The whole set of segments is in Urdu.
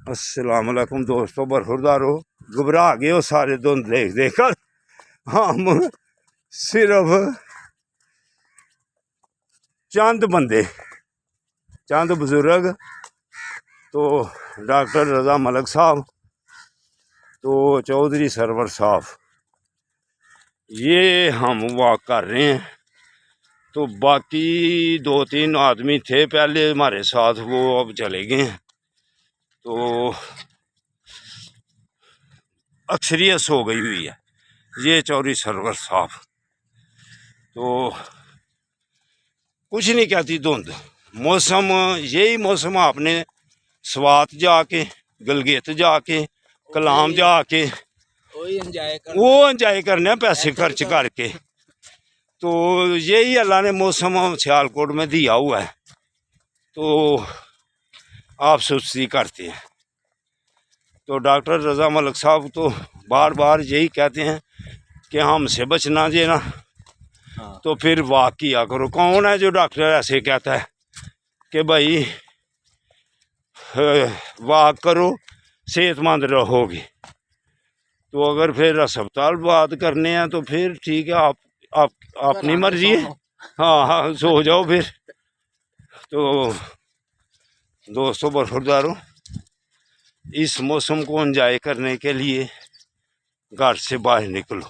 السلام علیکم دوستو، برخوردارو، گھبرا گئے ہو سارے دھند دیکھ دیکھ کر. ہم صرف چند بندے، چند بزرگ، تو ڈاکٹر رضا ملک صاحب، تو چودھری سرور صاحب، یہ ہم واک کر رہے ہیں. تو باقی 2-3 آدمی تھے پہلے ہمارے ساتھ، وہ اب چلے گئے ہیں. تو اکثریت سو گئی ہوئی ہے. یہ چودھری سرور صاحب تو کچھ نہیں کہتی دھند. موسم یہی موسم آپ نے سوات جا کے، گلگت جا کے، کلام جا کے وہ انجوائے کرنے پیسے خرچ کر کے. تو یہی اللہ نے موسم سیالکوٹ میں دیا ہوا ہے. تو آپ سستی کرتے ہیں. تو ڈاکٹر رضا ملک صاحب تو بار بار یہی کہتے ہیں کہ ہم سے بچنا دینا، تو پھر واک کیا کرو. کون ہے جو ڈاکٹر ایسے کہتا ہے کہ بھائی واک کرو صحت مند رہو گے؟ تو اگر پھر اسپتال بات کرنے ہیں تو پھر ٹھیک ہے، آپ اپنی مرضی ہے. ہاں سو جاؤ پھر. تو دوستوں برخورداروں، اس موسم کو انجوائے کرنے کے لیے گھر سے باہر نکلو.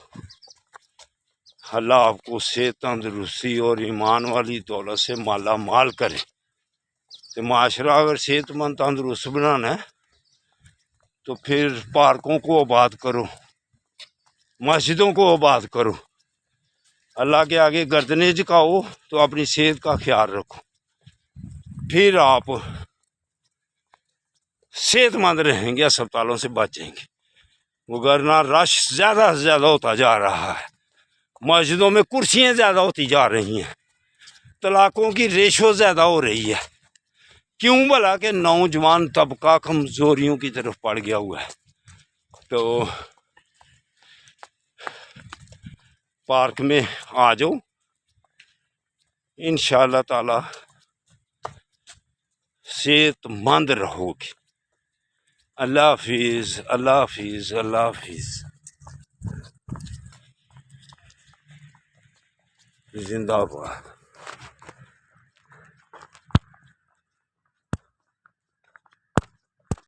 اللہ آپ کو صحت، تندرستی اور ایمان والی دولت سے مالا مال کرے. تو معاشرہ اگر صحت مند تندرست بنانا ہے تو پھر پارکوں کو آباد کرو، مسجدوں کو آباد کرو. اللہ کے آگے گردنیں جھکاؤ تو اپنی صحت کا خیال رکھو، پھر آپ صحت مند رہیں گے، اسپتالوں سے بچیں گے. وگرنہ رش زیادہ سے زیادہ ہوتا جا رہا ہے، مسجدوں میں کرسیاں زیادہ ہوتی جا رہی ہیں، طلاقوں کی ریشو زیادہ ہو رہی ہے. کیوں بھلا کہ نوجوان طبقہ کمزوریوں کی طرف پڑ گیا ہوا ہے. تو پارک میں آ جاؤ، انشاءاللہ تعالی صحت مند رہو گی. اللہ حافظ، اللہ حافظ، اللہ حافظ. زندہ باد.